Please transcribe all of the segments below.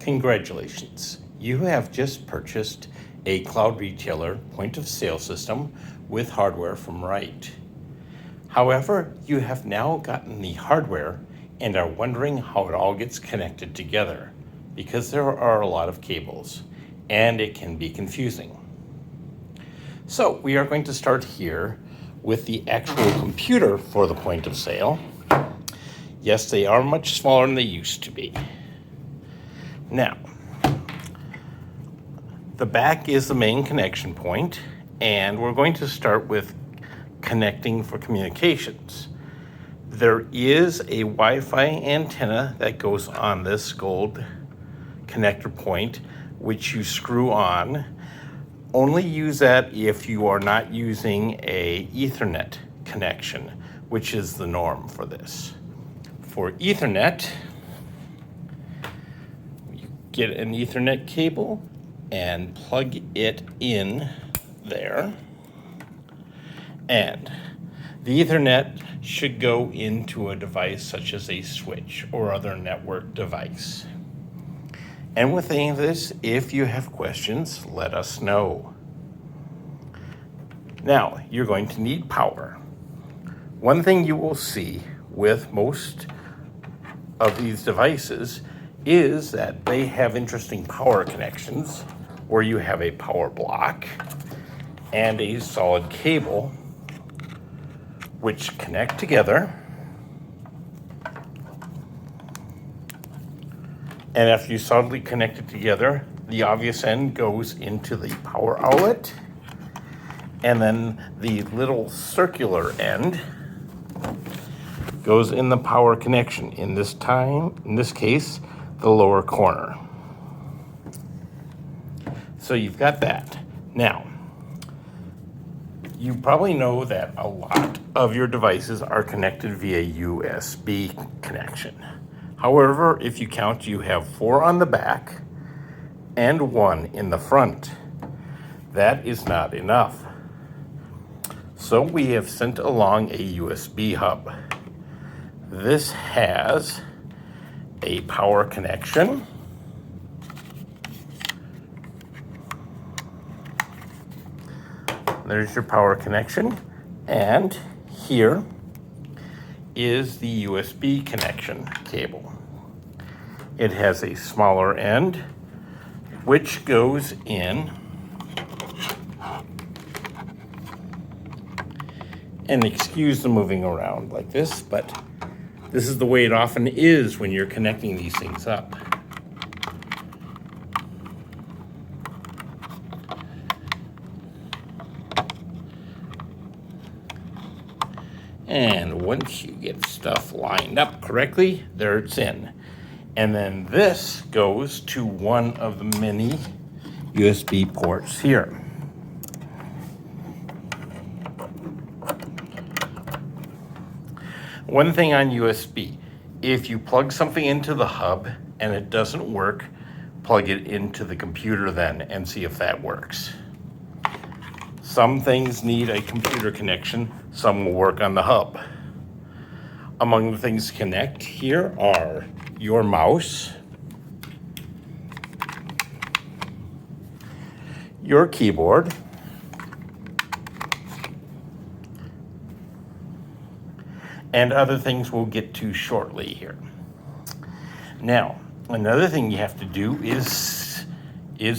Congratulations, you have just purchased a Cloud Retailer point of sale system with hardware from Wright. However, you have now gotten the hardware and are wondering how it all gets connected together because there are a lot of cables and it can be confusing. So we are going to start here with the actual computer for the point of sale. Yes, they are much smaller than they used to be. Now, the back is the main connection point, and we're going to start with connecting for communications. There is a Wi-Fi antenna that goes on this gold connector point, which you screw on. Only use that if you are not using a Ethernet connection, which is the norm for this. For Ethernet, get an Ethernet cable and plug it in there. And the Ethernet should go into a device such as a switch or other network device. And with any of this, if you have questions, let us know. Now, you're going to need power. One thing you will see with most of these devices is that they have interesting power connections where you have a power block and a solid cable which connect together. And after you solidly connect it together, the obvious end goes into the power outlet, and then the little circular end goes in the power connection. In this case, the lower corner. So you've got that. Now, you probably know that a lot of your devices are connected via USB connection. However, if you count, you have 4 on the back and 1 in the front. That is not enough. So we have sent along a USB hub. This has a power connection. There's your power connection. And here is the USB connection cable. It has a smaller end, which goes in. And excuse the moving around like this, but this is the way it often is when you're connecting these things up. And once you get stuff lined up correctly, there it's in. And then this goes to one of the many USB ports here. One thing on USB, if you plug something into the hub and it doesn't work, plug it into the computer then and see if that works. Some things need a computer connection, some will work on the hub. Among the things to connect here are your mouse, your keyboard, and other things we'll get to shortly here. Now, another thing you have to do is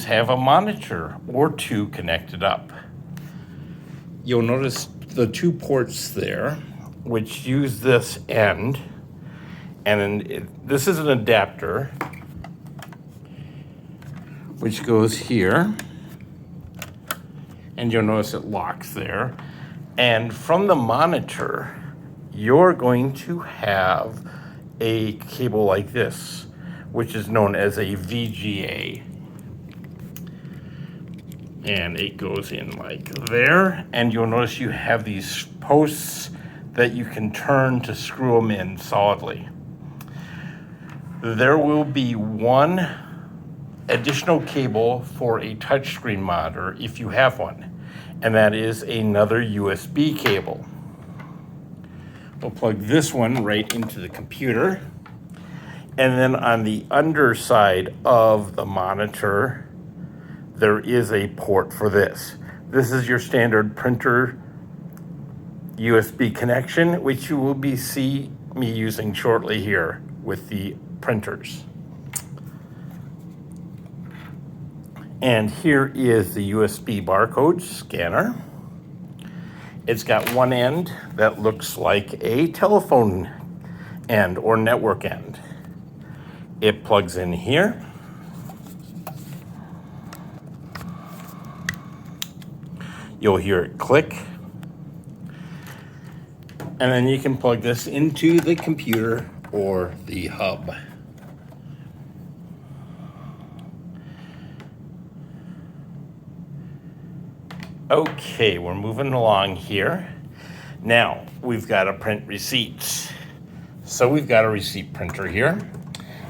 have a monitor or 2 connected up. You'll notice the 2 ports there, which use this end, and then this is an adapter, which goes here, and you'll notice it locks there. And from the monitor, you're going to have a cable like this, which is known as a VGA. And it goes in like there, and you'll notice you have these posts that you can turn to screw them in solidly. There will be 1 additional cable for a touchscreen monitor if you have one, and that is another USB cable. We'll plug this one right into the computer. And then on the underside of the monitor, there is a port for this. This is your standard printer USB connection, which you will see me using shortly here with the printers. And here is the USB barcode scanner. It's got one end that looks like a telephone end or network end. It plugs in here. You'll hear it click. And then you can plug this into the computer or the hub. Okay, we're moving along here. Now, we've got to print receipts. So we've got a receipt printer here.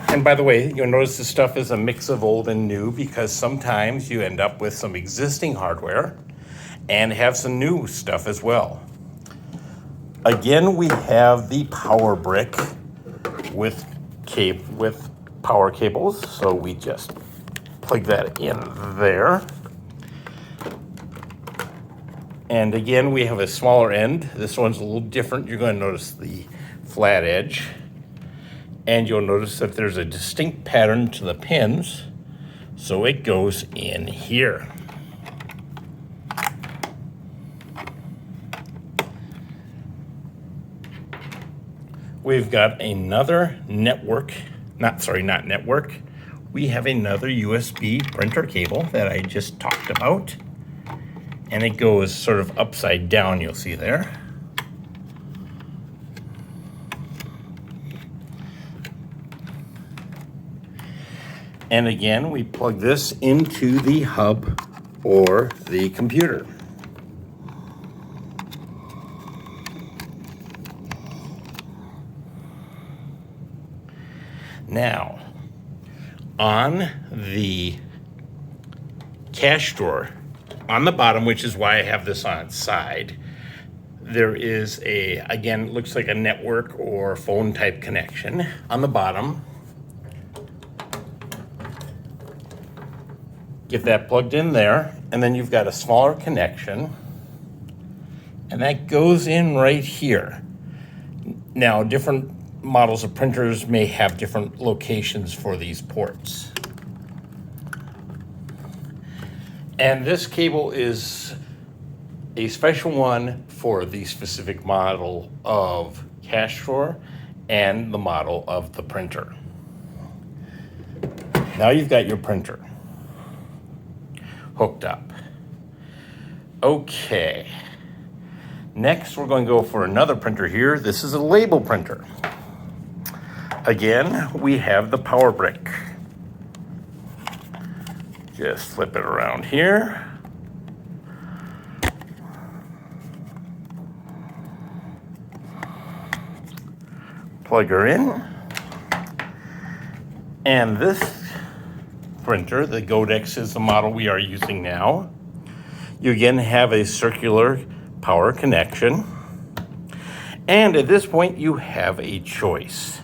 And by the way, you'll notice this stuff is a mix of old and new because sometimes you end up with some existing hardware and have some new stuff as well. Again, we have the power brick with power cables. So we just plug that in there. And again, we have a smaller end. This one's a little different. You're going to notice the flat edge. And you'll notice that there's a distinct pattern to the pins. So it goes in here. We've got another network, not network. We have another USB printer cable that I just talked about. And it goes sort of upside down, you'll see there. And again, we plug this into the hub or the computer. Now, on the cash drawer, on the bottom, which is why I have this on its side, there is again, looks like a network or phone type connection on the bottom. Get that plugged in there, and then you've got a smaller connection, and that goes in right here. Now, different models of printers may have different locations for these ports. And this cable is a special one for the specific model of cash drawer and the model of the printer. Now you've got your printer hooked up. Okay. Next, we're going to go for another printer here. This is a label printer. Again, we have the power brick. Just flip it around here. Plug her in. And this printer, the Godex, is the model we are using now. You again have a circular power connection. And at this point, you have a choice.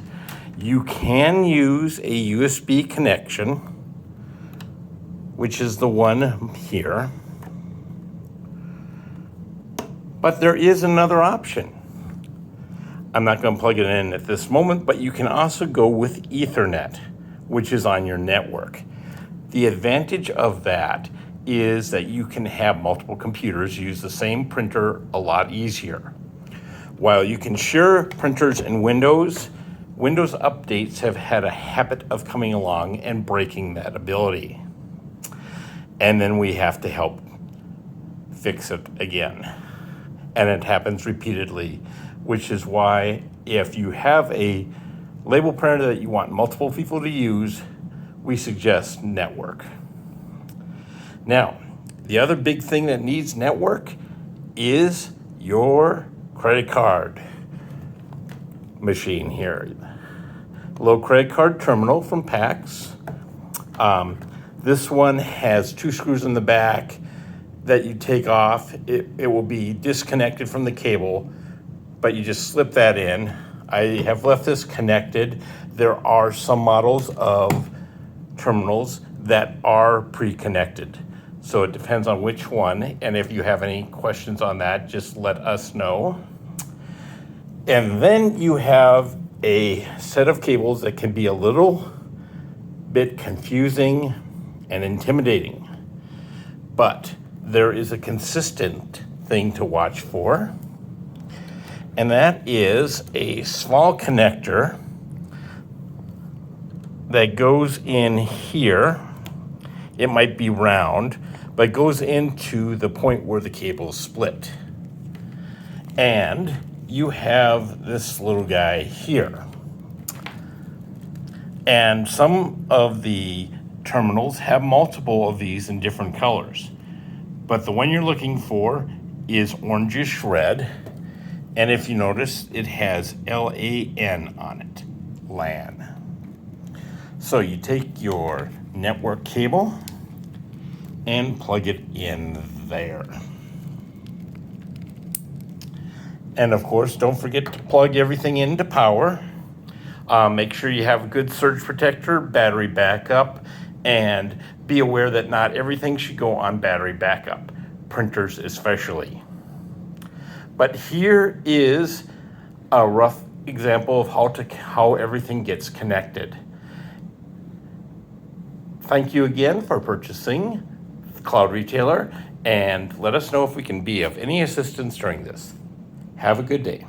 You can use a USB connection, which is the one here. But there is another option. I'm not going to plug it in at this moment, but you can also go with Ethernet, which is on your network. The advantage of that is that you can have multiple computers use the same printer a lot easier. While you can share printers and Windows updates have had a habit of coming along and breaking that ability. And then we have to help fix it again. And it happens repeatedly, which is why if you have a label printer that you want multiple people to use, we suggest network. Now, the other big thing that needs network is your credit card machine here. Low credit card terminal from PAX. This one has 2 screws in the back that you take off. It will be disconnected from the cable, but you just slip that in. I have left this connected. There are some models of terminals that are pre-connected. So it depends on which one. And if you have any questions on that, just let us know. And then you have a set of cables that can be a little bit confusing and intimidating. But there is a consistent thing to watch for. And that is a small connector that goes in here. It might be round, but goes into the point where the cable is split. And you have this little guy here. And some of the terminals have multiple of these in different colors. But the one you're looking for is orangish red. And if you notice, it has LAN on it, LAN. So you take your network cable and plug it in there. And of course, don't forget to plug everything into power. Make sure you have a good surge protector, battery backup, and be aware that not everything should go on battery backup, printers especially. But here is a rough example of how everything gets connected. Thank you again for purchasing Cloud Retailer, and let us know if we can be of any assistance during this. Have a good day.